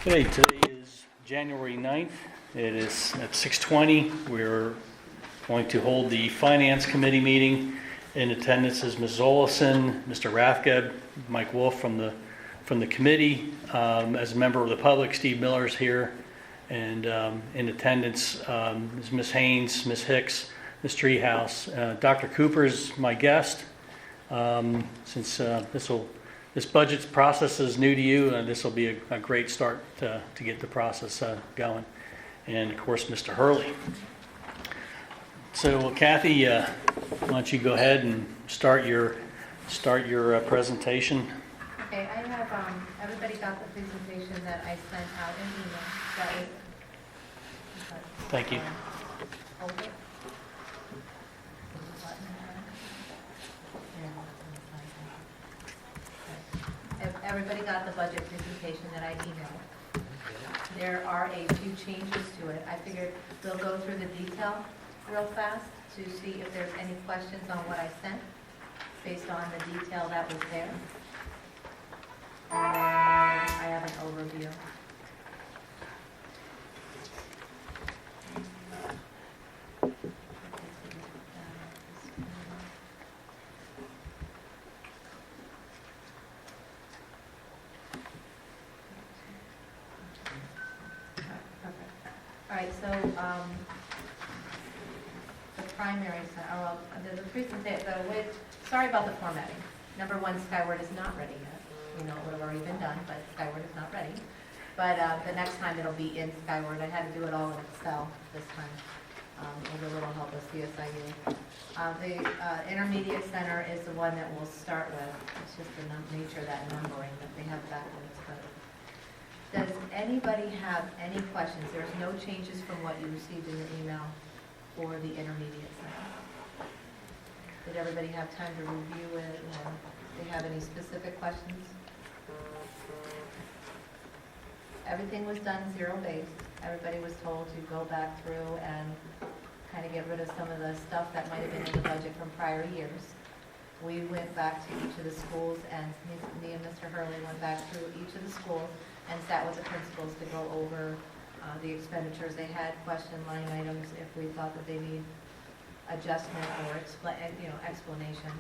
Okay, today is January 9th. It is at 6:20. We're going to hold the Finance Committee meeting. In attendance is Ms. Olson, Mr. Rathgeb, Mike Wolf from the committee. As a member of the public, Steve Miller is here. And in attendance is Ms. Haynes, Ms. Hicks, Ms. Treehouse. Dr. Cooper is my guest. Since this budget process is new to you, this will be a great start to get the process going. And of course, Mr. Hurley. So Kathy, why don't you go ahead and start your presentation? Okay, I have, everybody got the presentation that I sent out in email. That was, Thank you. hold it. Everybody got the budget presentation that I emailed. There are a few changes to it. I figured we'll go through the detail real fast to see if there's any questions on what I sent based on the detail that was there. And then I have an overview. All right, so the primary, the presentation, sorry about the formatting. Number one, Skyward is not ready yet. You know, it would have already been done, but Skyward is not ready. But the next time it'll be in Skyward. I had to do it all in Excel this time with a little help of CSIU. The Intermediate Center is the one that we'll start with. It's just the nature of that numbering that they have backwards. But does anybody have any questions? There's no changes from what you received in your email for the Intermediate Center. Did everybody have time to review it, or do they have any specific questions? Everything was done zero-based. Everybody was told to go back through and kind of get rid of some of the stuff that might have been in the budget from prior years. We went back to each of the schools, and me and Mr. Hurley went back through each of the schools and sat with the principals to go over the expenditures. They had question line items if we thought that they need adjustment or explanation.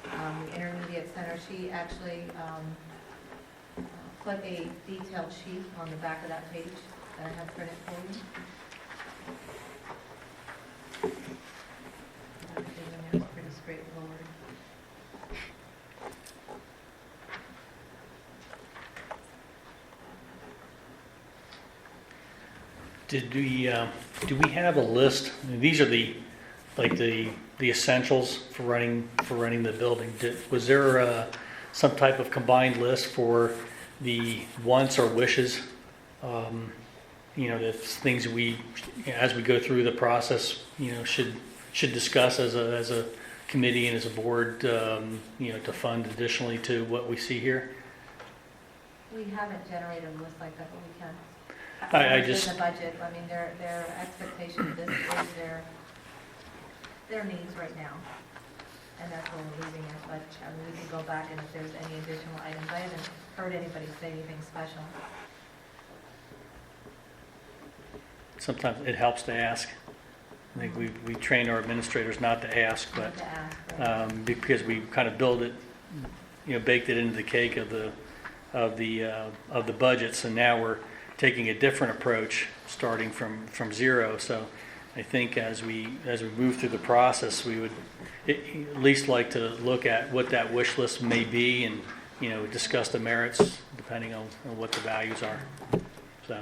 The Intermediate Center, she actually put a detailed sheet on the back of that page that I have printed for you. Everything in there is pretty straightforward. Do we have a list? These are the essentials for running the building. Was there some type of combined list for the wants or wishes? The things as we go through the process, should discuss as a committee and as a board, to fund additionally to what we see here. We haven't generated a list like that, but we can. I just in the budget. I mean, their expectation, this is their needs right now, and that's where we're leaving it. But we can go back, and if there's any additional items, I haven't heard anybody say anything special. Sometimes it helps to ask. I think we train our administrators not to ask, but To ask, right? because we kind of build it, baked it into the cake of the budgets, and now we're taking a different approach, starting from zero. So I think as we move through the process, we would at least like to look at what that wish list may be, and discuss the merits depending on what the values are. So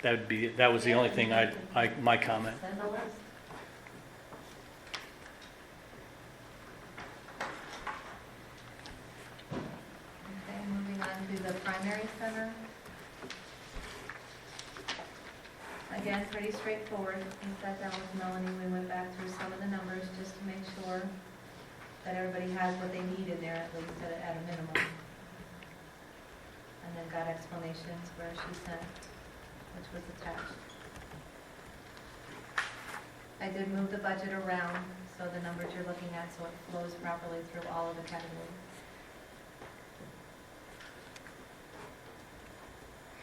that was the only thing my comment. Send the list. Okay, moving on to the primary center. Again, pretty straightforward. We sat down with Melanie, we went back through some of the numbers just to make sure that everybody has what they need in there, at least at a minimum. And then got explanations where she sent, which was attached. I did move the budget around, so the numbers you're looking at, so it flows properly through all of the categories.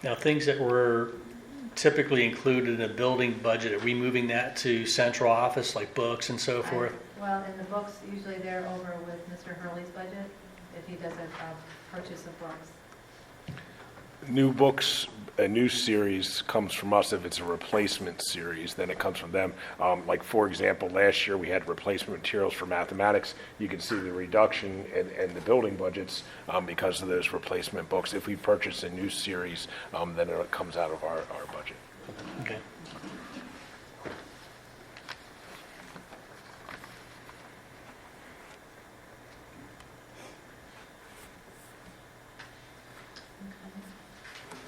Now, things that were typically included in a building budget, are we moving that to central office, like books and so forth? Well, in the books, usually they're over with Mr. Hurley's budget, if he does a purchase of books. New books, a new series comes from us. If it's a replacement series, then it comes from them. Like, for example, last year we had replacement materials for mathematics. You can see the reduction in the building budgets because of those replacement books. If we purchase a new series, then it comes out of our budget. Okay.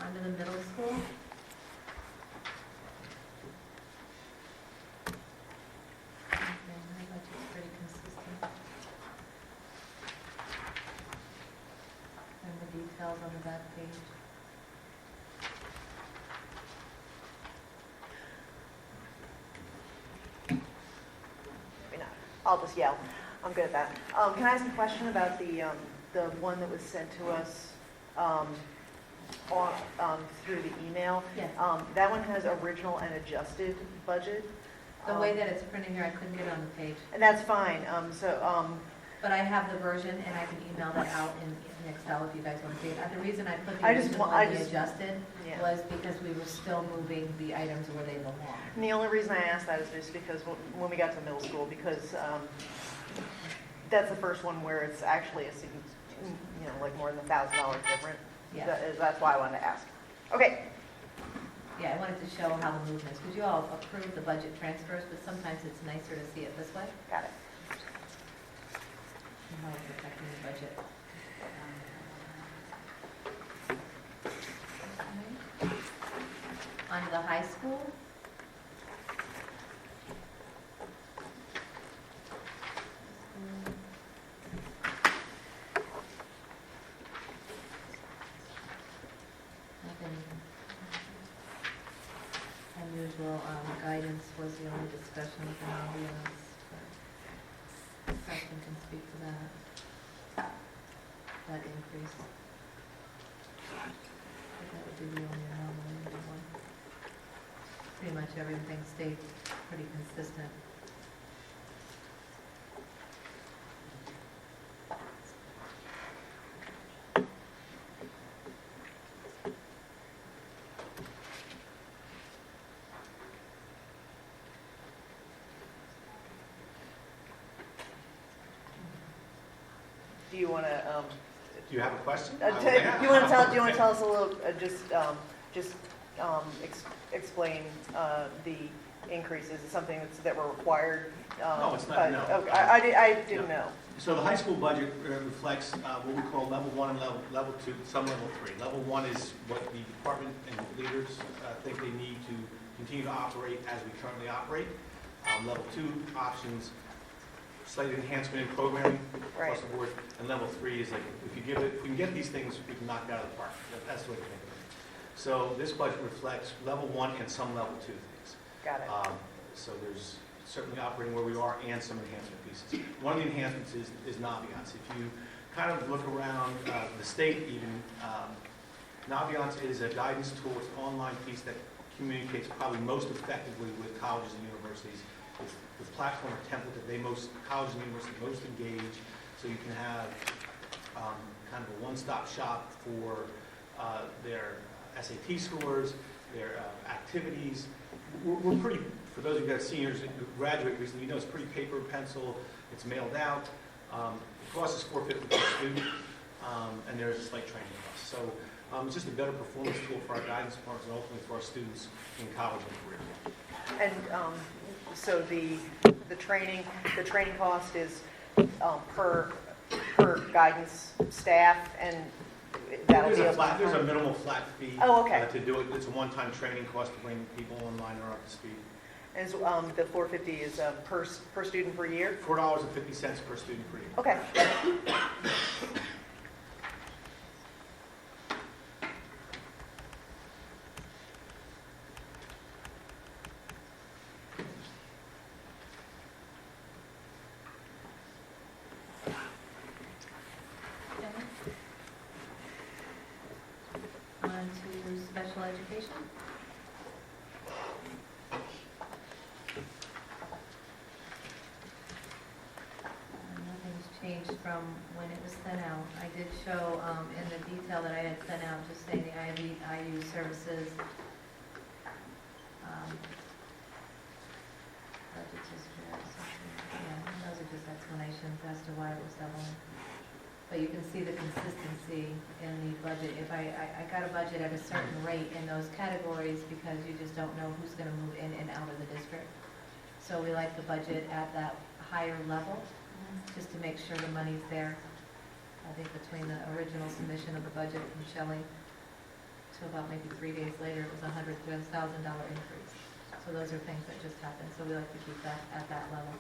Onto the middle school. Okay, my budget's pretty consistent. And the details on the back page. Maybe not. I'll just yell. I'm good at that. Can I ask a question about the one that was sent to us through the email? Yes. That one has original and adjusted budget. The way that it's printed here, I couldn't get it on the page. And that's fine. But I have the version, and I can email that out in Excel if you guys want to see it. The reason I put the I just original wa- I and the just- adjusted Yeah. was because we were still moving the items where they belong. And the only reason I asked that is just because when we got to middle school, because that's the first one where it's actually like more than $1,000 different. Yeah. That's why I wanted to ask. Okay. Yeah, I wanted to show how the movements, because you all approved the budget transfers, but sometimes it's nicer to see it this way, Got it. and how it's affecting the budget. Okay. On to the high school. Nothing unusual. Guidance was the only discussion with the ambiance, but Preston can speak to that increase. But that would be the only anomaly one. Pretty much everything stayed pretty consistent. Do you want to? Do you have a question? Do you want to tell us a little? Explain the increases. Is it something that were required? No, it's not, no. Okay, I didn't know. So the high school budget reflects what we call level one and level two, some level three. Level one is what the department and leaders think they need to continue to operate as we currently operate. Level two options, slight enhancement in programming across the board. And level three is like, if we can get these things, we can knock it out of the park. That's the way to think of it. So this budget reflects level one and some level two things. Got it. So there's certainly operating where we are and some enhancement pieces. One of the enhancements is Naviance. If you kind of look around the state even, Naviance is a guidance tool. It's an online piece that communicates probably most effectively with colleges and universities. It's the platform or template that colleges and universities most engage, so you can have kind of a one-stop shop for their SAT scores, their activities. We're pretty, for those of you that are seniors who graduate recently, you know it's pretty paper, pencil, it's mailed out. The cost is $450 per student, and there's a slight training cost. So it's just a better performance tool for our guidance departments and ultimately for our students in college and career. And so the training cost is per guidance staff, and that'll be There's a minimal flat fee Oh, okay. to do it. It's a one-time training cost to bring people online or up to speed. And the $450 is per student per year. $4.50 per student per year. Okay. On to special education. Nothing's changed from when it was sent out. I did show in the detail that I had sent out, just saying the IU services. Budget just, yeah, those are just explanations as to why it was doubling. But you can see the consistency in the budget. If I got a budget at a certain rate in those categories because you just don't know who's going to move in and out of the district. So we like the budget at that higher level, just to make sure the money's there. I think between the original submission of the budget from Shelley to about maybe 3 days later, it was a $100,000 increase. So those are things that just happened. So we like to keep that at that level.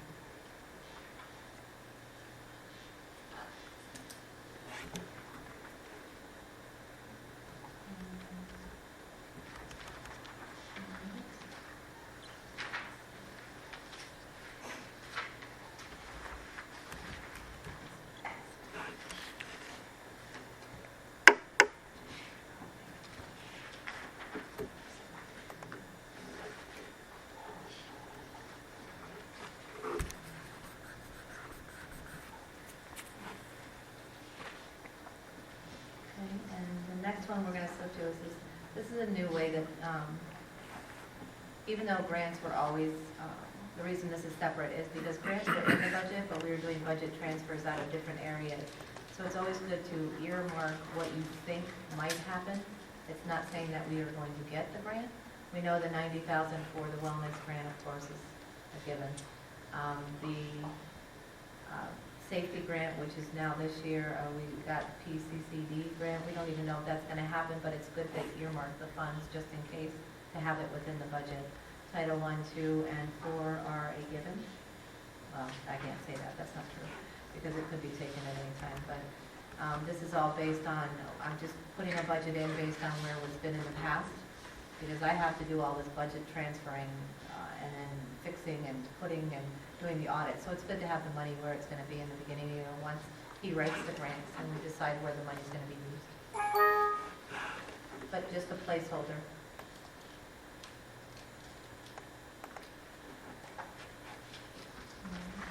And the next one we're going to slip to is this is a new way that, even though grants were always, the reason this is separate is because grants were in the budget, but we were doing budget transfers out of different areas. So it's always good to earmark what you think might happen. It's not saying that we are going to get the grant. We know the $90,000 for the wellness grant, of course, is a given. The safety grant, which is now this year, we got PCCD grant. We don't even know if that's going to happen, but it's good to earmark the funds just in case to have it within the budget. Title I, II, and IV are a given. Well, I can't say that. That's not true because it could be taken at any time. But this is all based on, I'm just putting a budget in based on where it's been in the past because I have to do all this budget transferring and then fixing and putting and doing the audit. So it's good to have the money where it's going to be in the beginning, once he writes the grants and we decide where the money's going to be used. But just a placeholder.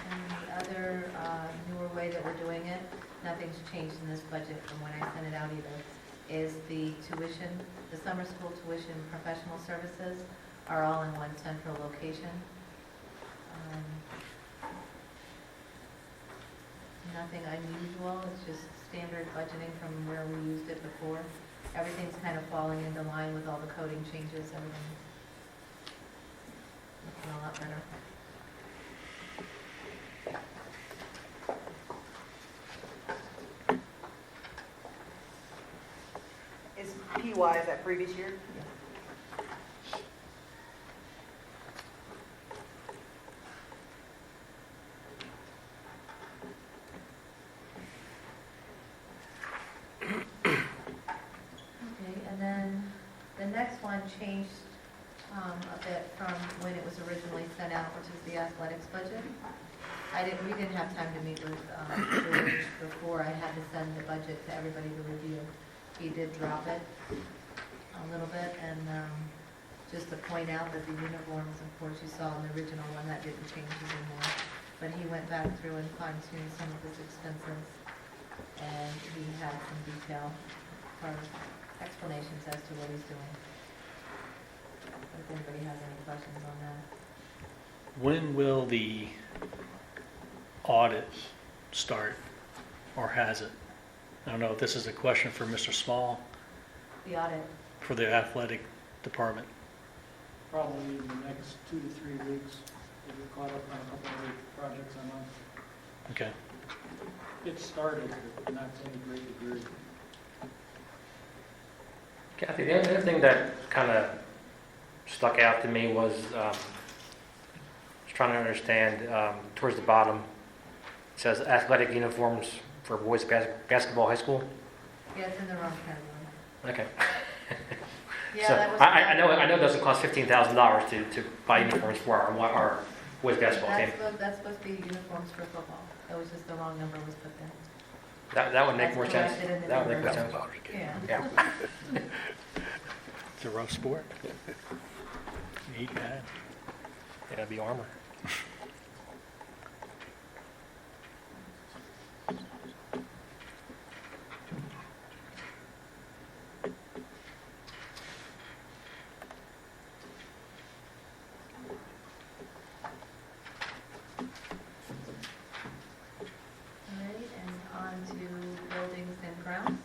And the other newer way that we're doing it, nothing's changed in this budget from when I sent it out either, is the tuition, the summer school tuition professional services are all in one central location. Nothing unusual, it's just standard budgeting from where we used it before. Everything's kind of falling into line with all the coding changes, everything's looking a lot better. Is PY, is that previous year? Next one changed a bit from when it was originally sent out, which is the athletics budget. We didn't have time to meet with George before I had to send the budget to everybody to review. He did drop it a little bit, and just to point out that the uniforms, of course, you saw in the original one, that didn't change anymore. But he went back through and fine-tuned some of his expenses, and he had some detail or explanations as to what he's doing. If anybody has any questions on that. When will the audit start, or has it? I don't know if this is a question for Mr. Small, The audit, for the athletic department. Probably in the next 2 to 3 weeks, we'll get caught up on a couple of other projects I'm on. Okay. It started, but not to any great degree. Kathy, the other thing that kind of stuck out to me was trying to understand towards the bottom, it says athletic uniforms for boys basketball high school. yeah, it's in the wrong category. Okay. Yeah, So that was. I know it doesn't cost $15,000 to buy uniforms for our boys basketball team. That's supposed to be uniforms for football. It was just the wrong number was put there. That would make That's more sense. corrected in the That would make more number. sense. Yeah. Yeah. It's a rough sport. Eat that. It'll be armor. All right, and on to buildings and grounds.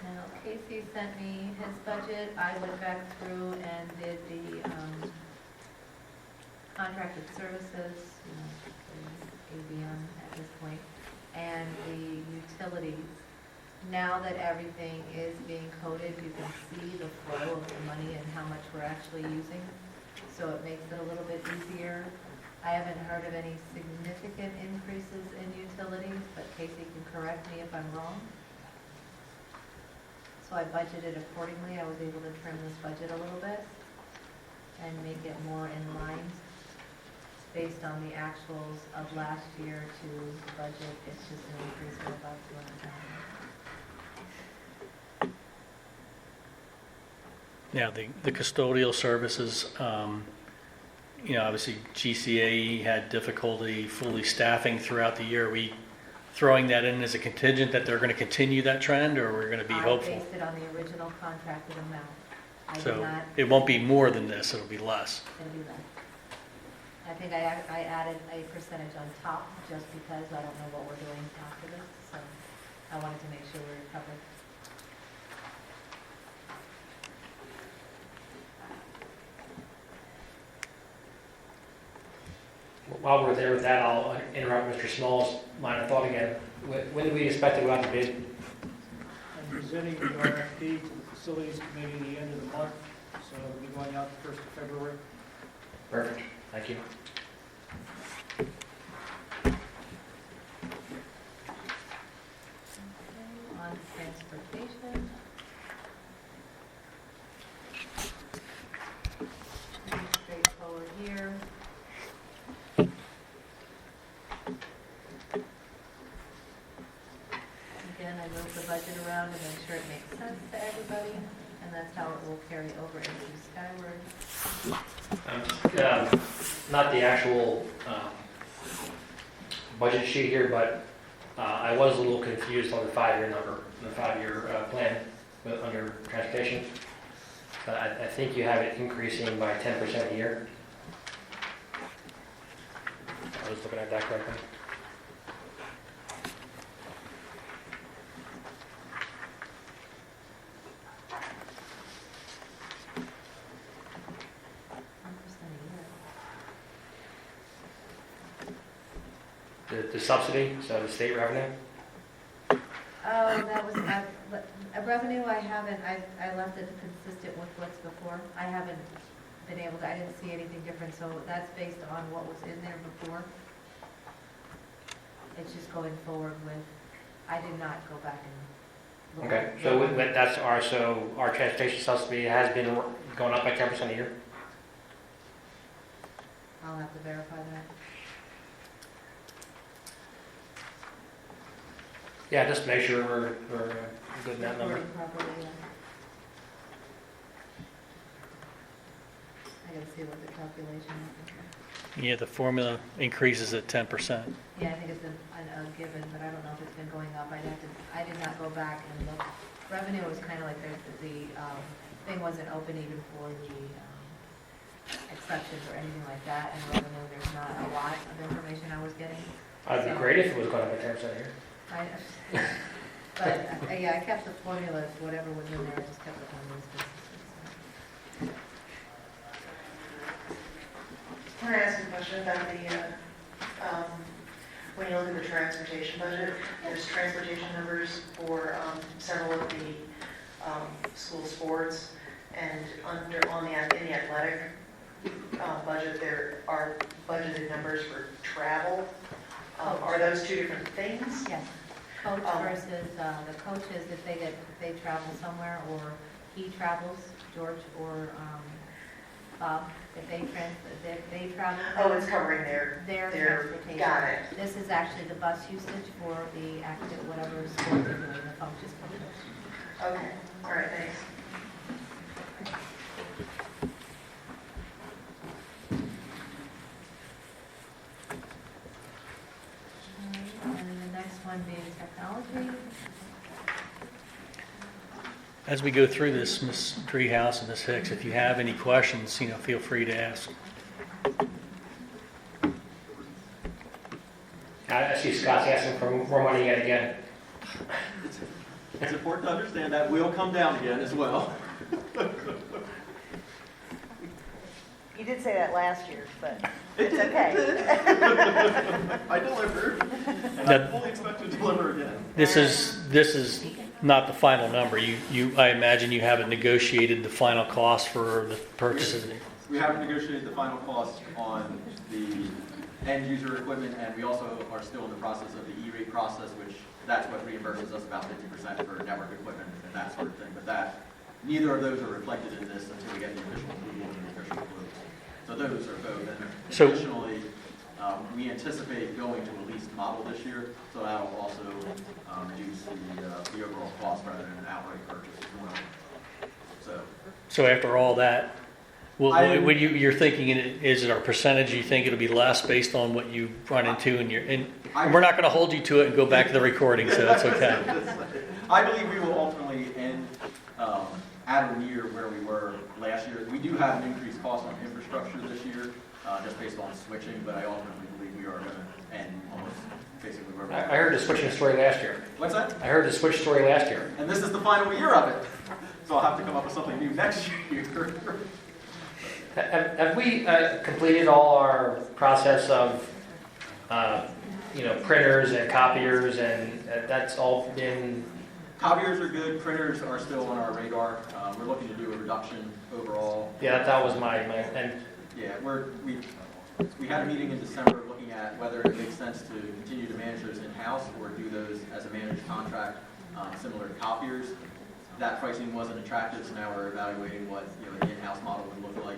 Now Casey sent me his budget. I went back through and did the contracted services, the ABM at this point, and the utilities. Now that everything is being coded, you can see the flow of the money and how much we're actually using. So it makes it a little bit easier. I haven't heard of any significant increases in utilities, but Casey can correct me if I'm wrong. So I budgeted accordingly. I was able to trim this budget a little bit and make it more in line based on the actuals of last year to the budget. It's just an increase of about $200,000. Now, the custodial services, obviously GCA had difficulty fully staffing throughout the year. Are we throwing that in as a contingent that they're going to continue that trend, or we're going to be hopeful? I based it on the original contracted amount. I did So not, it won't be more than this, it'll be less. it'll be less. I think I added a percentage on top just because I don't know what we're doing after this, so I wanted to make sure we were covered. While we're there with that, I'll interrupt Mr. Small's line of thought again. When do we expect to go out to bid? I'm presenting the RFP to the facilities committee at the end of the month, so it'll be going out the 1st of February. Perfect, thank you. Okay, on transportation. Pretty straightforward here. Again, I moved the budget around to make sure it makes sense to everybody, and that's how it will carry over into Skyward. Not the actual budget sheet here, but I was a little confused on the 5-year number, the 5-year plan under transportation. I think you have it increasing by 10% a year. I was looking at that correctly. The subsidy, so the state revenue? Oh, that was, revenue, I haven't, I left it consistent with what's before. I haven't been able to, I didn't see anything different, so that's based on what was in there before. It's just going forward with, I did not go back and look. Okay, so that's our transportation subsidy has been going up by 10% a year? I'll have to verify that. Yeah, just make sure we're good in that number. Reporting properly, yeah. I gotta see what the calculation is. Yeah, the formula increases at 10%. Yeah, I think it's a given, but I don't know if it's been going up. I did not go back and look. Revenue was kind of like the thing wasn't open even for the exceptions or anything like that. And revenue, there's not a lot of information I was getting. It'd be great if it was going up by 10% a year. But, yeah, I kept the formulas, whatever was in there, I just kept it on those businesses. Can I ask a question about when you look at the transportation budget, there's transportation numbers for several of the school sports, and in the athletic budget, there are budgeted numbers for travel. Are those two different things? Yes, coach versus, the coaches, if they travel somewhere, or he travels, George or Bob, if they travel. Oh, it's covering their transportation. got it. This is actually the bus usage for the active, whatever sport they're doing, the functions. Okay, all right, thanks. And then the next one being technology. As we go through this, Ms. Treehouse and Ms. Hicks, if you have any questions, feel free to ask. I see Scott's asking for more money yet again. It's important to understand that will come down again as well. You did say that last year, but It it's did, okay. it did. I delivered, and I fully expect to deliver again. This is not the final number. I imagine you haven't negotiated the final cost for the purchases. We haven't negotiated the final cost on the end user equipment, and we also are still in the process of the E-rate process, which that's what reimburses us about 50% for network equipment and that sort of thing. But neither of those are reflected in this until we get the official approval and the official quotes. So those are both. And So- additionally, we anticipate going to a leased model this year, so that will also reduce the overall cost rather than an outright purchase as well. So after all that, I- what you're thinking, is it our percentage? You think it'll be less based on what you run into, and we're not going to hold you to it and go back to the recording, so that's okay. I believe we will ultimately end at or near where we were last year. We do have an increased cost on infrastructure this year, just based on switching, but I ultimately believe we are going to end almost basically where we I were. heard the switching story last year. What's that? I heard the switch story last year. And this is the final year of it, so I'll have to come up with something new next year. Have we completed all our process of, printers and copiers, and that's all been? Copiers are good, printers are still on our radar. We're looking to do a reduction overall. Yeah, that was my and Yeah, we had a meeting in December looking at whether it makes sense to continue to manage those in-house or do those as a managed contract, similar to copiers. That pricing wasn't attractive, so now we're evaluating what an in-house model would look like.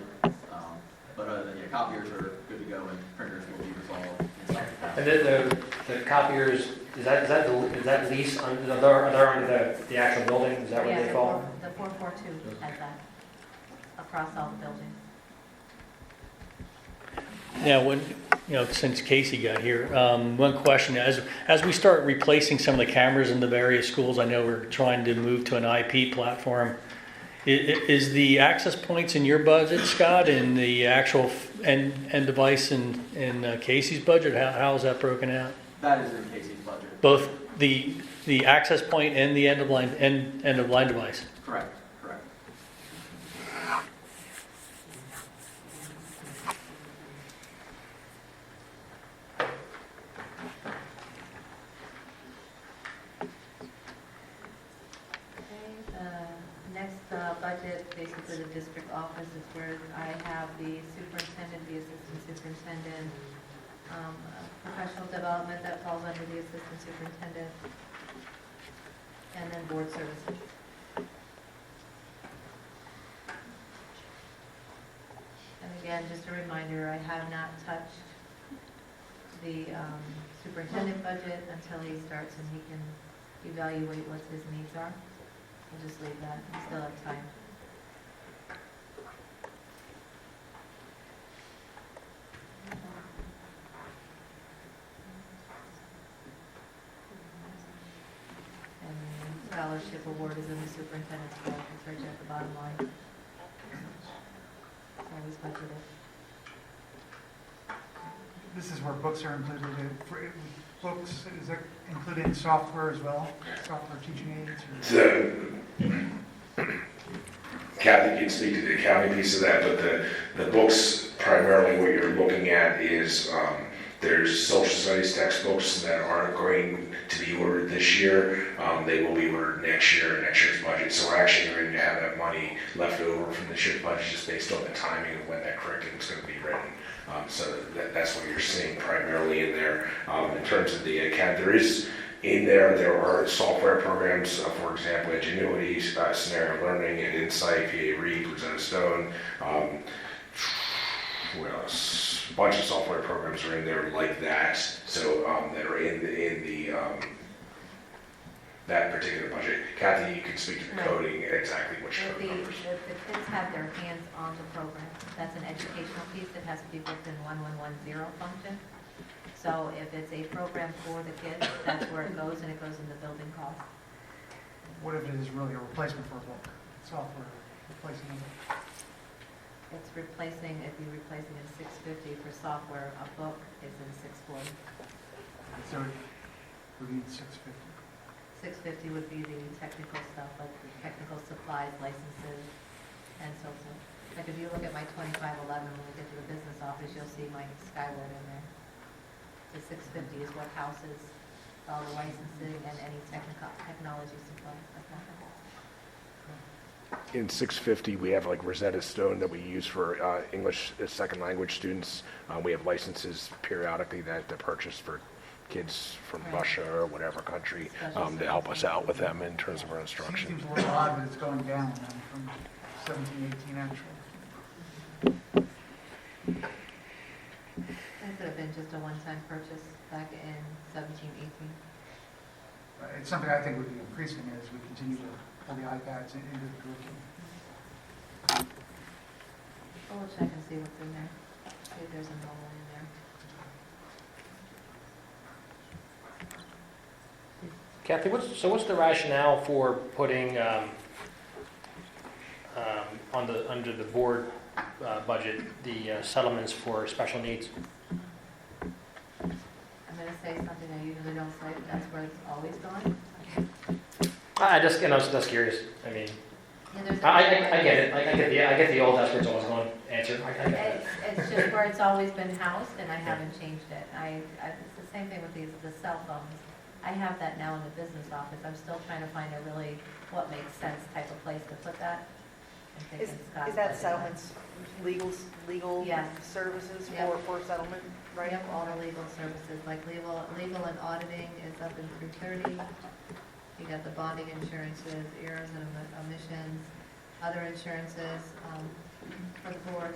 But other than copiers are good to go, and printers will be resolved inside the And the copiers, is that lease under they're under the actual building? Is that what Yeah, they call? the 442 has that across all the buildings. Yeah, since Casey got here, one question, as we start replacing some of the cameras in the various schools, I know we're trying to move to an IP platform. Is the access points in your budget, Scott, and the actual end device in Casey's budget? How is that broken out? That is in Casey's budget. Both the access point and the end of line device? Correct, correct. Next budget, basically the district office is where I have the superintendent, the assistant superintendent, professional development that falls under the assistant superintendent, and then board services. And again, just a reminder, I have not touched the superintendent budget until he starts and he can evaluate what his needs are. We'll just leave that, we still have time. And the scholarship award is in the superintendent's budget, it's right at the bottom line. It's always budgeted. This is where books are included. Books, is that including software as well? Software teaching aids? Kathy can speak to the accounting piece of that, but the books, primarily what you're looking at is, there's social studies textbooks that aren't going to be ordered this year. They will be ordered next year's budget. So we're actually going to have that money left over from this year's budget just based on the timing of when that curriculum is going to be written. So that's what you're seeing primarily in there. In terms of the account, there are software programs, for example, Ingenuity, Scenario Learning, and Insight, PA Read, Rosetta Stone. what else? A bunch of software programs are in there like that, so, that are in the, that particular budget. Kathy, you can speak to the Right. coding, exactly which If code the, numbers. if the kids have their hands on the program, that's an educational piece that has to be booked in 1110 function. So if it's a program for the kids, that's where it goes, and it goes in the building cost. What if it is really a replacement for a book, software replacing a book? It's replacing, if you're replacing in 650 for software, a book is in 640. So we need 650. 650 would be the technical stuff, like the technical supplies, licenses, and so forth. Like if you look at my 2511, when we get to the business office, you'll see my Skyward in there. The 650 is what houses all the licensing and any technology supplies like that. In 650, we have like Rosetta Stone that we use for English as second language students. We have licenses periodically that to purchase for kids from Right. Russia or whatever country Special to help us out with them in terms of our instruction. Seems a little odd that it's going down then from 17, 18 actually. It could have been just a one-time purchase back in 17, 18. It's something I think would be increasing as we continue to pull the iPads into the curriculum. We'll check and see what's in there, see if there's a normal in there. Kathy, what's the rationale for putting under the board budget the settlements for special needs? I'm going to say something I usually don't say, but that's where it's always gone. I was just curious. I mean, Yeah, there's I get it. I get the old that's where it's always going answer. I get it. It's just where it's always been housed, and I haven't changed it. It's the same thing with the cell phones. I have that now in the business office. I'm still trying to find a really what makes sense type of place to put that. I'm thinking Scott's Is that budget. settlements, legal Yes. services Yep. for settlement, right? Yep, all the legal services, like legal and auditing is up in 330. You got the bonding insurances, errors and omissions, other insurances for the board.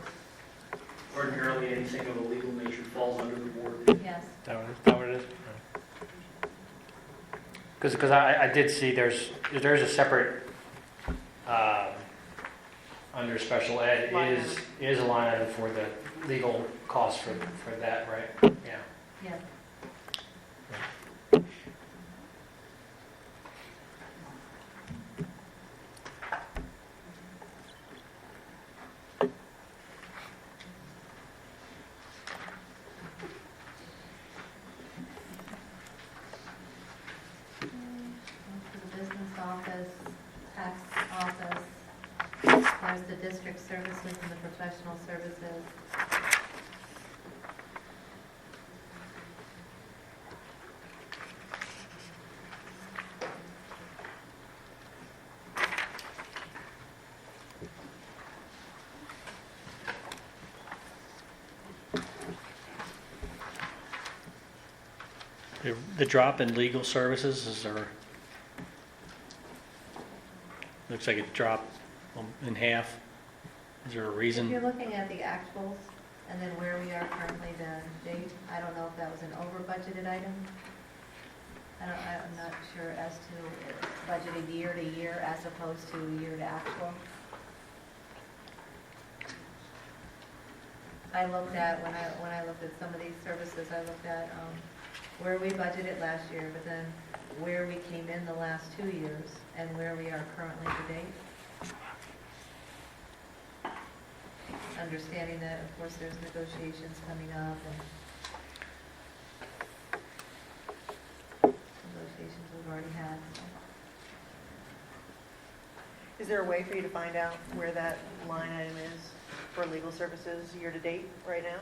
Ordinarily, anything of a legal nature falls under the board. Yes. Is that what it is? Because I did see there's a separate under special ed Line is a line item for the legal costs for that, right? Yeah. Yes. The business office, tax office, there's the district services and the professional services. The drop in legal services, is there, looks like it dropped in half. Is there a If reason? you're looking at the actuals and then where we are currently to date, I don't know if that was an over budgeted item. I'm not sure as to budgeted year to year as opposed to year to actual. I looked at, when I looked at some of these services, I looked at where we budgeted last year, but then where we came in the last 2 years and where we are currently to date. Understanding that, of course, there's negotiations coming up and negotiations we've already had. So. Is there a way for you to find out where that line item is for legal services year to date right now?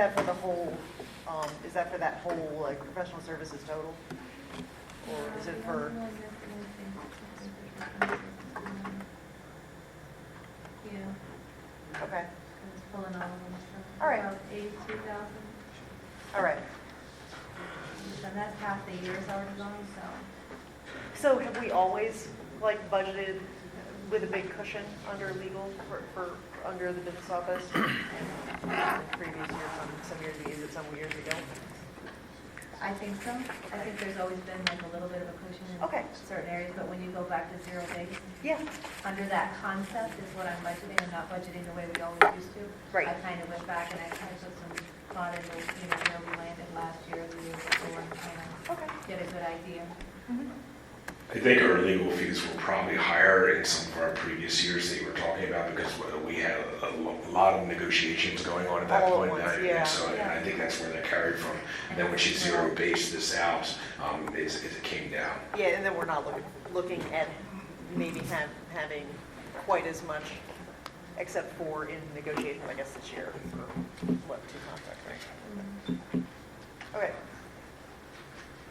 that for the whole, is that for that whole, like, professional services total? Or is it for, Yeah, okay, it's pulling all of them. So All right. About 82,000, all right. and that's half the year's already gone, so. So have we always, like, budgeted with a big cushion under legal under the business office? Previous years, some years we use it, some years we don't. I think so. I think there's always been like a little bit of a cushion in Okay. certain areas, but when you go back to zero base, Yeah, under that concept is what I'm budgeting. I'm not budgeting the way we always used to. Right. I kind of went back and I kind of put some thought into, where we landed last year, the year before, and kind of okay. get a good idea. I think our legal fees were probably higher in some of our previous years that you were talking about because we had a lot of negotiations going on at that All at point. once, And yeah. So I think that's where that carried from. And then when she zero based this out, it came down. Yeah, and then we're not looking at maybe having quite as much, except for in negotiations, I guess, this year, for, what, 2 contracts, right? Okay,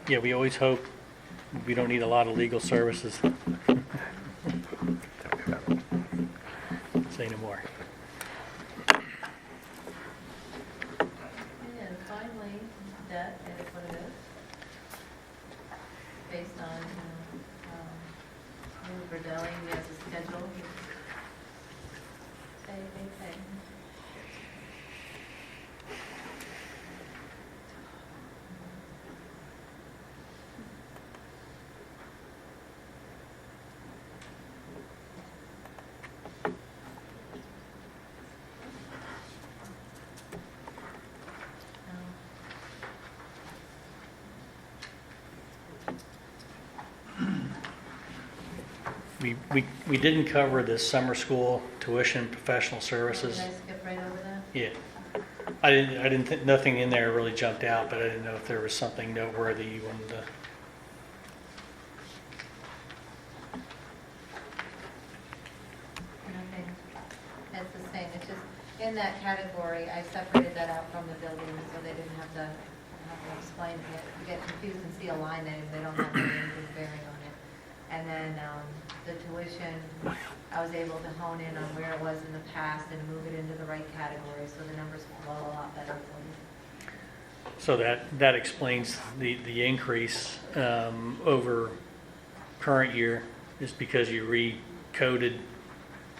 Yeah, we always hope we don't need a lot of legal services. Say no more. And finally, debt is what it is. Based on, Lou Verdelli, he has a schedule. Pay. We didn't cover the summer school tuition professional services. Did I skip right over that? Yeah. I didn't think, nothing in there really jumped out, but I didn't know if there was something noteworthy you wanted to. Nothing. It's the same. It's just, in that category, I separated that out from the building so they didn't have to explain it. If you get confused and see a line item, they don't have anything bearing on it. And then the tuition, I was able to hone in on where it was in the past and move it into the right category, so the numbers flow a lot better for you. So that explains the increase over current year is because you recoded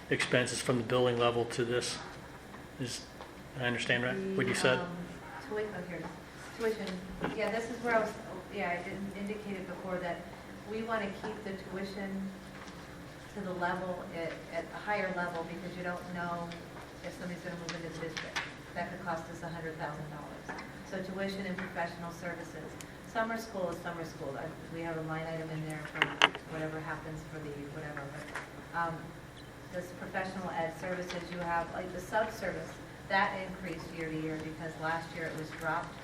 expenses from the building level to this. I understand right, what you said? Tuition, yeah, this is where I was, I didn't indicate it before that we want to keep the tuition to the level, at a higher level, because you don't know if somebody's going to move into the district. That could cost us $100,000. So tuition and professional services. Summer school is summer school. We have a line item in there for whatever happens for the whatever. But this professional ed services, you have, like the sub-service, that increased year to year because last year it was dropped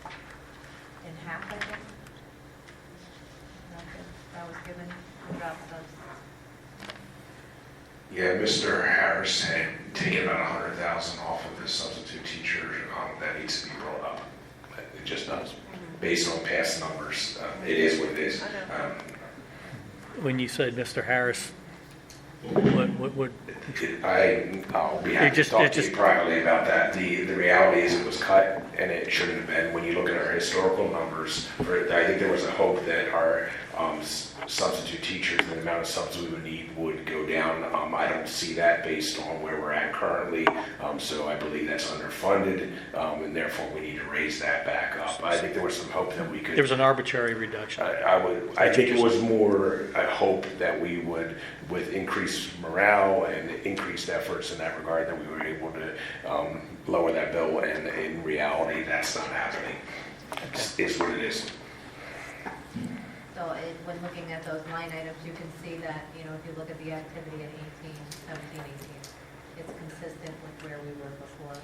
in half, I think. That was given, drop subs. Yeah, Mr. Harris had taken about $100,000 off of his substitute teacher. That needs to be brought up. It just does, based on past numbers. It is what it is. When you said Mr. Harris, what I'll be happy to talk to you privately about that. The reality is it was cut, and it shouldn't have been. When you look at our historical numbers, I think there was a hope that our substitute teachers and the amount of subs we would need would go down. I don't see that based on where we're at currently, so I believe that's underfunded, and therefore we need to raise that back up. I think there was some hope that we could. there was an arbitrary reduction. I think it was more a hope that we would, with increased morale and increased efforts in that regard, that we were able to lower that bill, and in reality, that's not happening. It's what it is. So when looking at those line items, you can see that, if you look at the activity in 17, 18, it's consistent with where we were before.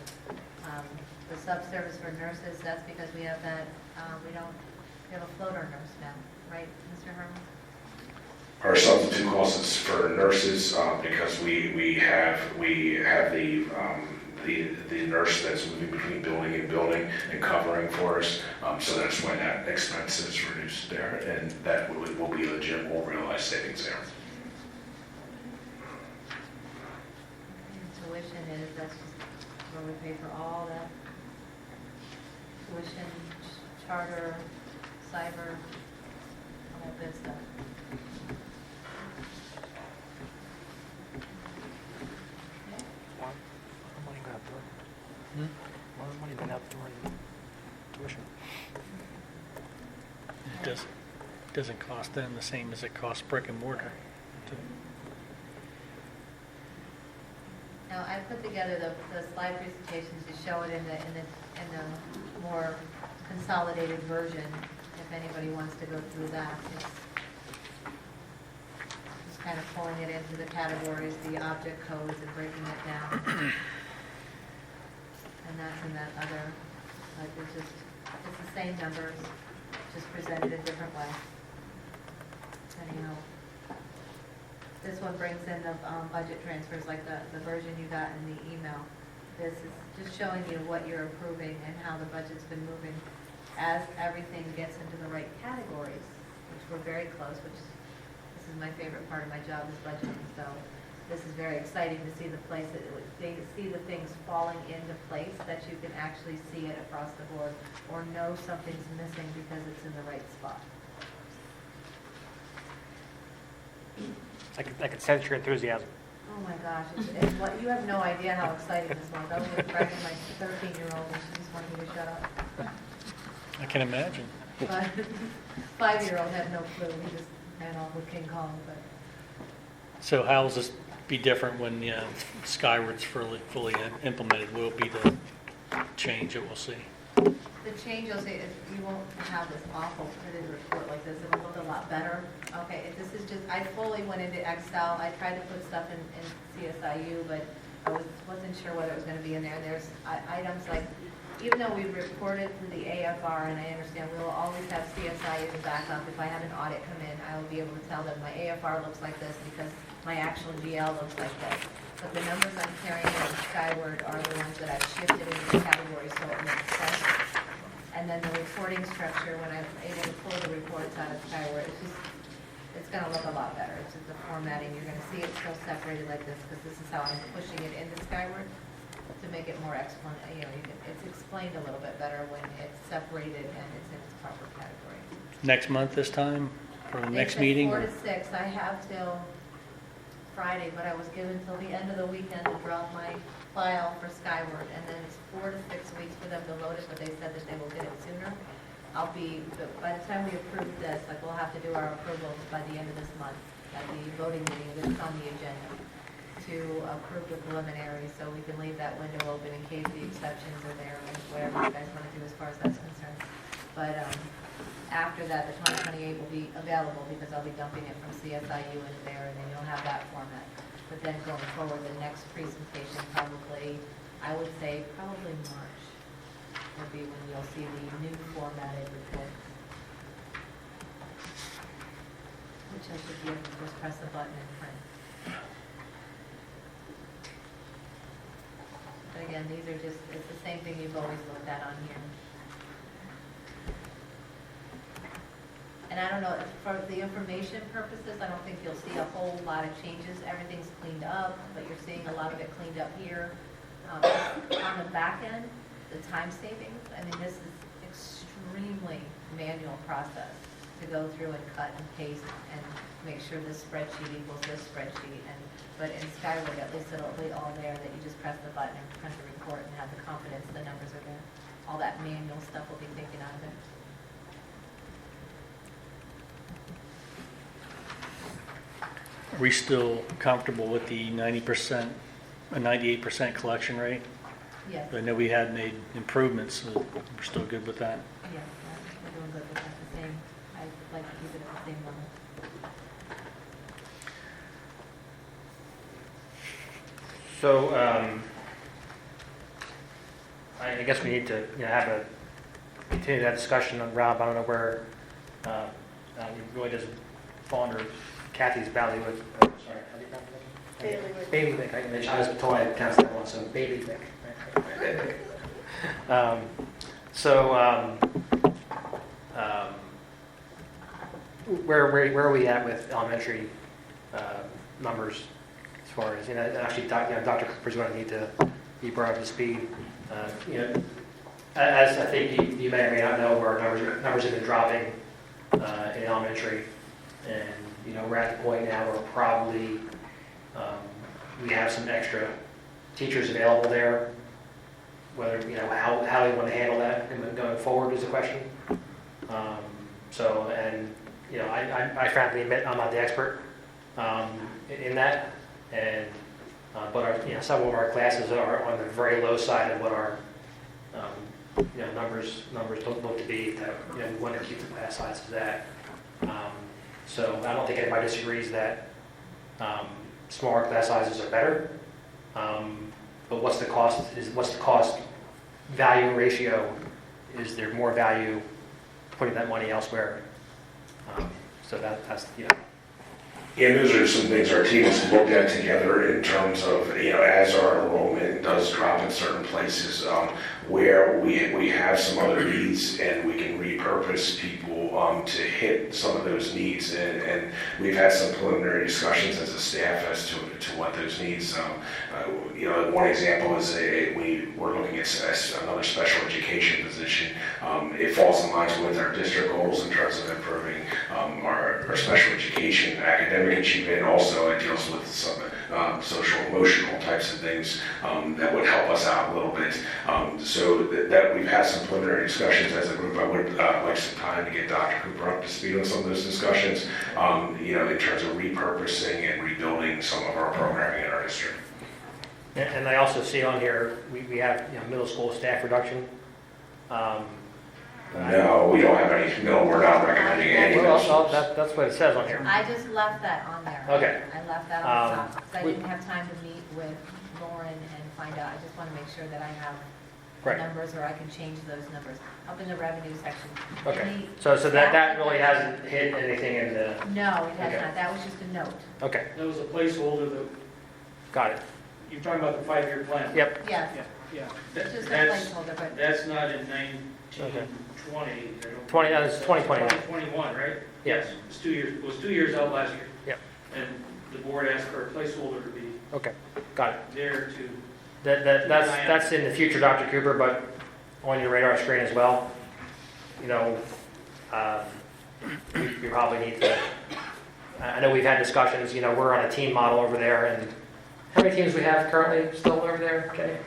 The sub-service for nurses, that's because we have that, we have a floater nurse now, right, Mr. Herman? Our substitute costs for nurses, because we have the the nurse that's moving between building and building and covering for us. So that's why that expense is reduced there, and that will be legit. We'll realize savings there. And tuition is, that's just where we pay for all that tuition, charter, cyber, all that good stuff. It doesn't cost them the same as it costs brick and mortar. Now, I put together the slide presentations to show it in the more consolidated version, if anybody wants to go through that. It's just kind of pulling it into the categories, the object codes, and breaking it down. And that's in that other, like, it's the same numbers, just presented a different way. Anyhow. This one brings in the budget transfers, like the version you got in the email. This is just showing you what you're approving and how the budget's been moving as everything gets into the right categories, which we're very close, this is my favorite part of my job is budgeting. So this is very exciting to see the see the things falling into place, that you can actually see it across the board or know something's missing because it's in the right spot. I could sense your enthusiasm. Oh my gosh, it's what, you have no idea how exciting this was. I was with Greg and my 13-year-old, and she just wanted me to shut up. I can imagine. But 5-year-old had no clue, he just ran off with King Kong, but So how will this be different when Skyward's fully implemented? Will it be the change that we'll see? the change you'll see is you won't have this awful printed report like this. It'll look a lot better. Okay, this is just, I fully went into Excel. I tried to put stuff in CSIU, but I wasn't sure whether it was going to be in there. There's items like, even though we reported to the AFR, and I understand we will always have CSIU as a backup. If I have an audit come in, I will be able to tell them my AFR looks like this because my actual GL looks like this. But the numbers I'm carrying in Skyward are the ones that I've shifted into the categories so it makes sense. And then the reporting structure, when I'm able to pull the reports out of Skyward, it's going to look a lot better. It's just the formatting. You're going to see it still separated like this because this is how I'm pushing it into Skyward to make it more it's explained a little bit better when it's separated and it's in its proper category. Next month this time, for the next They said meeting? 4 to 6. I have till Friday, but I was given till the end of the weekend to drop my file for Skyward, and then it's 4 to 6 weeks for them to load it, but they said that they will get it sooner. By the time we approve this, like, we'll have to do our approvals by the end of this month at the voting meeting that's on the agenda to approve the preliminary, so we can leave that window open in case the exceptions are there, and whatever you guys want to do as far as that's concerned. But after that, the 2028 will be available because I'll be dumping it from CSIU into there, and then you'll have that format. But then going forward, the next presentation probably, I would say probably March will be when you'll see the new formatted reports. Which I should be able to just press the button and print. But again, these are just, it's the same thing you've always looked at on here. And I don't know, for the information purposes, I don't think you'll see a whole lot of changes. Everything's cleaned up, but you're seeing a lot of it cleaned up here. On the back end, the time savings, I mean, this is extremely manual process to go through and cut and paste and make sure this spreadsheet equals this spreadsheet. But in Skyward, at least it'll be all there, that you just press the button and print the report and have the confidence the numbers are there. All that manual stuff will be taken out of it. Are we still comfortable with the 90%, a 98% collection rate? Yes, I know we had made improvements, so we're still good with that. yes, we're doing good with that, the same. I'd like to keep it at the same level. So, I guess we need to, continue that discussion on Rob. I don't know where, it really doesn't fall under Kathy's bailiwick. Sorry, how do you pronounce it? Bailiwick. Bailiwick. I was told I had to pronounce that one, so bailiwick. Right? Where are we at with elementary numbers as far as, actually, Dr. Cooper's going to need to be brought up to speed. As I think you may or may not know, our numbers have been dropping in elementary. And, we're at the point now where probably we have some extra teachers available there. Whether, how we want to handle that going forward is a question. I frankly admit I'm not the expert in that. And, but several of our classes are on the very low side of what our numbers look to be. That we want to keep the class sizes at. So I don't think anybody disagrees that smaller class sizes are better. But what's the cost value ratio? Is there more value putting that money elsewhere? So that's. Yeah, those are some things our team has looked at together in terms of, as our enrollment does drop in certain places, where we have some other needs and we can repurpose people to hit some of those needs. And we've had some preliminary discussions as a staff as to what those needs. One example is we're looking at another special education position. It falls in line with our district goals in terms of improving our special education academic achievement. Also, it deals with some social emotional types of things that would help us out a little bit. So that we've had some preliminary discussions as a group. I would like some time to get Dr. Cooper up to speed on some of those discussions, in terms of repurposing and rebuilding some of our programming in our district. And I also see on here, we have middle school staff reduction. No, we don't have any. No, we're not recommending any. Well, that's what it says on here. I just left that on there. Okay. I left that on top, because I didn't have time to meet with Lauren and find out. I just want to make sure that I have the Right. numbers, or I can change those numbers. Up in the revenue section. Okay. Any So that staff really reduction- hasn't hit anything in the. No, it has Okay. not. That was just a note. Okay, That was a placeholder that, got it. you're talking about the 5-year plan? Yep. Yes, Yeah. it's just a That's, placeholder, but that's not in 1920. I don't- 20. It's 2021. 2021, right? Yes. It's 2 years, it was 2 years out last year. Yep. And the board asked for a placeholder to be Okay, got it. there to, That's in the future, Dr. Cooper, but on your radar screen as well. We probably need to. I know we've had discussions. We're on a team model over there, and how many teams we have currently still over there, Kenny?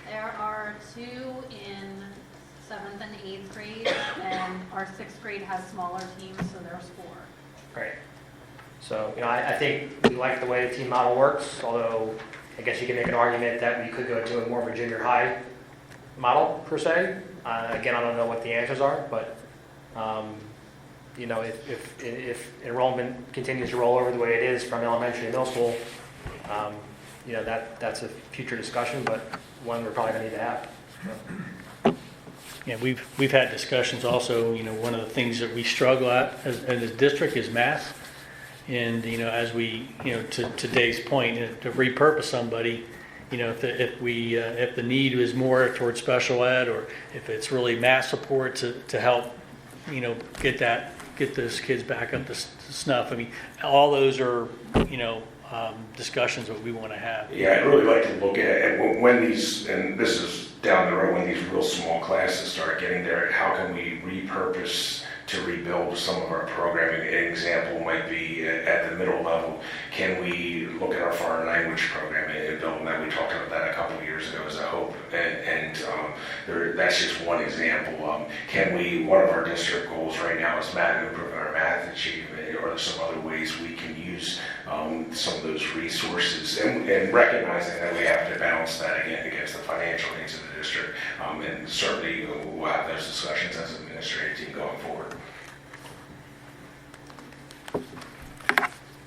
There are 2 in 7th and 8th grade, and our 6th grade has smaller teams, so there's 4. Great. So, I think we like the way the team model works, although I guess you can make an argument that we could go to a more of a junior high model, per se. Again, I don't know what the answers are, but, if enrollment continues to roll over the way it is from elementary to middle school, that's a future discussion, but one we're probably going to need to have. Yeah, we've had discussions also, one of the things that we struggle at as a district is math. And, as we, to Dave's point, to repurpose somebody, if the need is more towards special ed, or if it's really math support to help, get those kids back up to snuff. I mean, all those are, discussions that we want to have. Yeah, I'd really like to look at when these, and this is down the road, when these real small classes start getting there, how can we repurpose to rebuild some of our programming? An example might be at the middle level. Can we look at our foreign language programming and build that? We talked about that a couple of years ago as a hope, and that's just one example. One of our district goals right now is improving our math achievement, or some other ways we can use some of those resources, and recognizing that we have to balance that again against the financial needs of the district. And certainly we'll have those discussions as an administrative team going forward.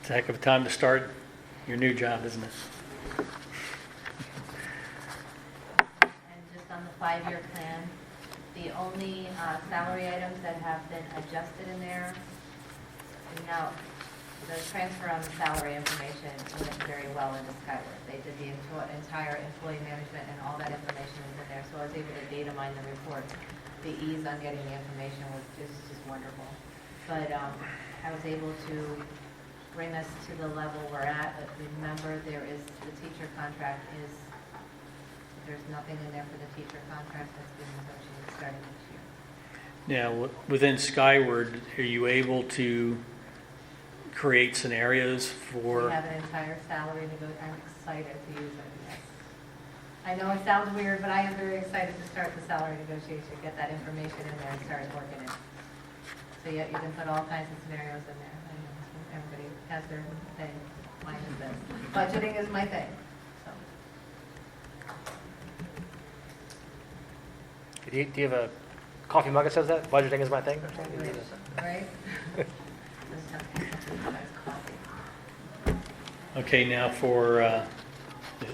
It's a heck of a time to start your new job, isn't it? And just on the 5-year plan, the only salary items that have been adjusted in there, now, the transfer on the salary information went very well into Skyward. They did the entire employee management and all that information was in there, so I was able to data mine the report. The ease on getting the information was just wonderful. But I was able to bring us to the level we're at, but remember, the teacher contract there's nothing in there for the teacher contract that's been negotiated starting next year. Now, within Skyward, are you able to create scenarios We for, have an entire salary I'm excited to use it, yes. I know it sounds weird, but I am very excited to start the salary negotiation, get that information in there and start working it. So yeah, you can put all kinds of scenarios in there. I know everybody has their thing. Mine is this. Budgeting is my thing, so. Do you have a coffee mug that says that? Budgeting is my thing? Right? okay, now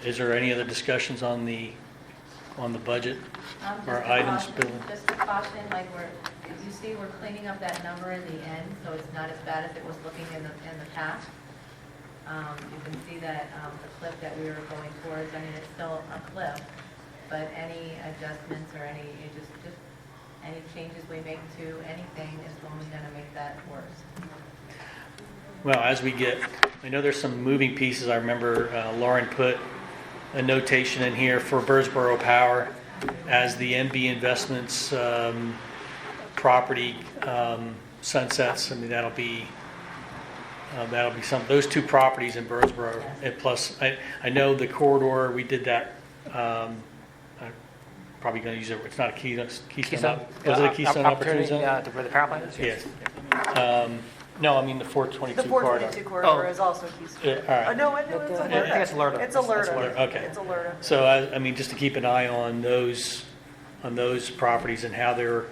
is there any other discussions on the budget? Or items, Bill? Just a caution, like you see, we're cleaning up that number in the end, so it's not as bad as it was looking in the past. You can see that the clip that we were going towards, I mean, it's still a clip, but any adjustments or any changes we make to anything is only going to make that worse. Well, I know there's some moving pieces. I remember Lauren put a notation in here for Birdsboro Power as the MB Investments property sunsets. I mean, that'll be those two properties in Birdsboro. And plus, I know the corridor, we did that. I'm probably going to use it. It's not a Keystone. Was it a Keystone Opportunity Zone? Where the power plant is? Yes. No, I mean the 422 The corridor. 422 corridor is also Keystone. All right. Oh, no, it's I think it's Alerta. Alerta. It's Alerta. Alerta, okay. It's Alerta. So I mean, just to keep an eye on those properties and how there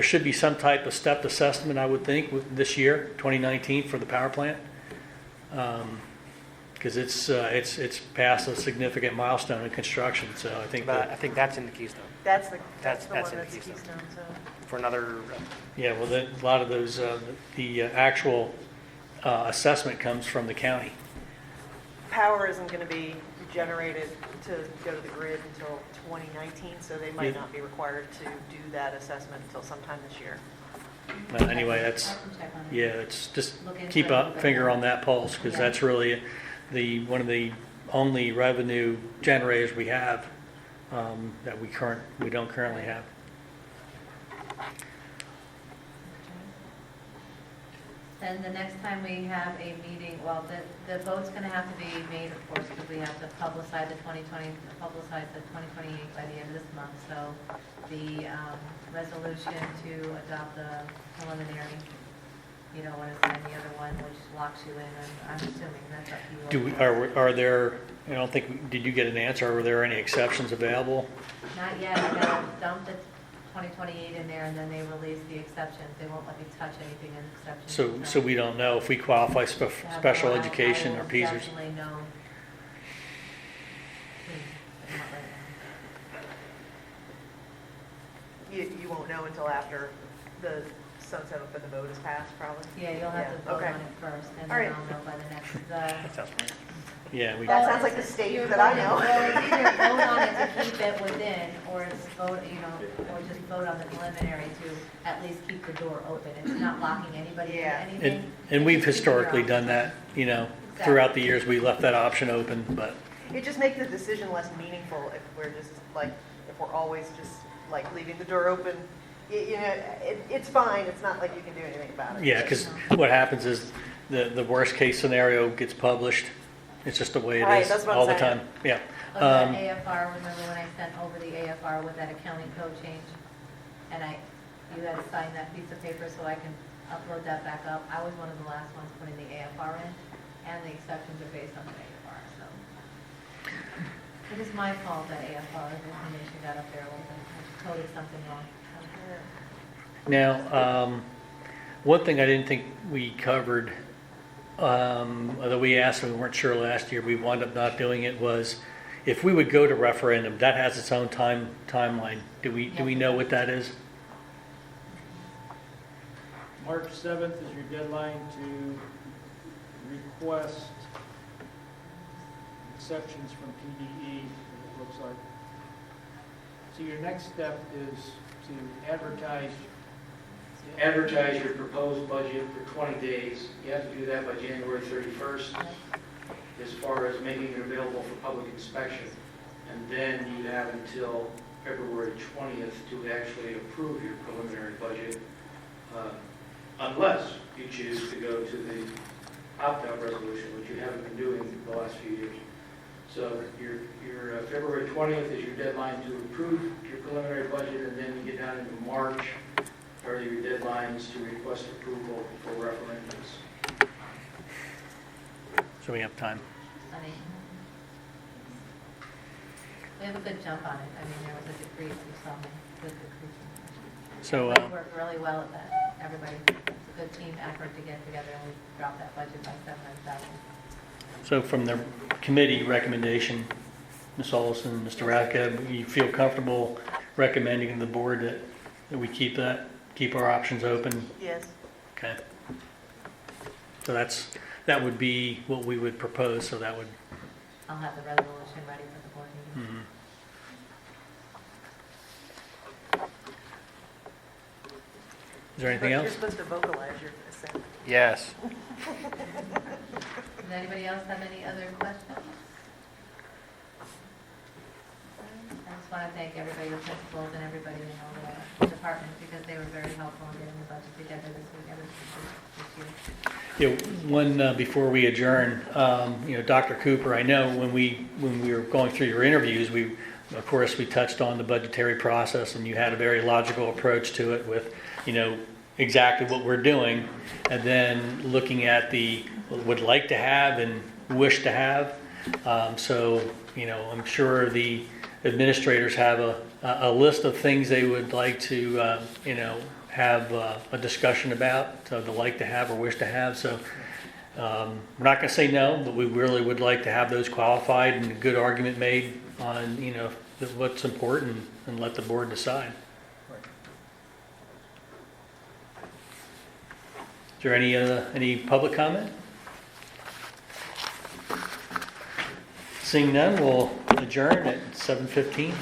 should be some type of stepped assessment, I would think, this year, 2019, for the power plant, because it's past a significant milestone in construction. So I think But I that, think that's in the Keystone That's the That's one in that's Keystone. Keystone, so. for another. yeah, well, a lot of those the actual assessment comes from the county. Power isn't going to be generated to go to the grid until 2019, so they might Yeah. not be required to do that assessment until sometime this year. Anyway, I can check on it. yeah, it's just Look into keep it a a little bit finger more. on that pulse, because Yeah. that's really one of the only revenue generators we have that we don't currently have. Then the next time we have a meeting, well, the vote's going to have to be made, of course, because we have to publicize the 2028 by the end of this month. So the resolution to adopt the preliminary, you don't want to sign the other one, which locks you in, and I'm assuming that's up to you. Are there, I don't think, did you get an answer? Are there any exceptions available? Not yet, I gotta dump the 2028 in there, and then they release the exceptions. They won't let me touch anything in exceptions. So we don't know if we qualify special Well, education I or will PESers. definitely know. But not right now. You won't know until after the sunset for the vote is passed, probably? Yeah, you'll have to Yeah, vote okay. on it first, and All then right. I'll know by the next, That sounds right. Yeah, we, That sounds like the state that I know. Well, it's either vote on it to keep it within, or it's vote, or just vote on the preliminary to at least keep the door open. It's not locking anybody into Yeah. anything. and we've It's just keeping your historically done options. that, throughout the years, we left that option open, but It just makes the decision less meaningful if we're just like, if we're always just like leaving the door open. It's fine, it's not like you can do anything about it. yeah, because what happens is the worst case scenario gets published. It's just the way it Right, is that's what I'm all the saying. time. Yeah. Of that AFR, remember when I sent over the AFR with that accounting code change? And you had to sign that piece of paper so I can upload that back up. I was one of the last ones putting the AFR in, and the exceptions are based on the AFR, so. It is my fault that AFR, the information got up there, I coded something wrong. Now, one thing I didn't think we covered, although we asked and we weren't sure last year, we wound up not doing it, was if we would go to referendum, that has its own timeline. Do we know what that is? March 7th is your deadline to request exceptions from PDE, it looks like. So your next step is to advertise your proposed budget for 20 days. You have to do that by January 31st, as far as making it available for public inspection. And then you have until February 20th to actually approve your preliminary budget, unless you choose to go to the opt-out resolution, which you haven't been doing the last few years. So your February 20th is your deadline to approve your preliminary budget, and then you get down into March, are your deadlines to request approval for referendums. So we have time. Sunny. We have a good jump on it. I mean, there was a decrease, you saw me, good decrease. So, We worked really well at that. Everybody, it's a good team effort to get together, and we dropped that budget by 700,000. so from the committee recommendation, Ms. Olson, Mr. Rathke, you feel comfortable recommending to the board that we keep our options open? Yes. Okay. So that would be what we would propose, so that would, I'll have the resolution ready for the board meeting. mhm. Is there anything But else? You're supposed to vocalize your assent. Yes. Does anybody else have any other questions? I just want to thank everybody, the principals and everybody in all the departments, because they were very helpful in getting the budget together this year. One, before we adjourn, Dr. Cooper, I know when we were going through your interviews, of course, we touched on the budgetary process, and you had a very logical approach to it with, exactly what we're doing, and then looking at the would like to have and wish to have. So, I'm sure the administrators have a list of things they would like to, have a discussion about, the like to have or wish to have. So we're not going to say no, but we really would like to have those qualified and a good argument made on, what's important, and let the board decide. Is there any public comment? Seeing none, we'll adjourn at 7:15.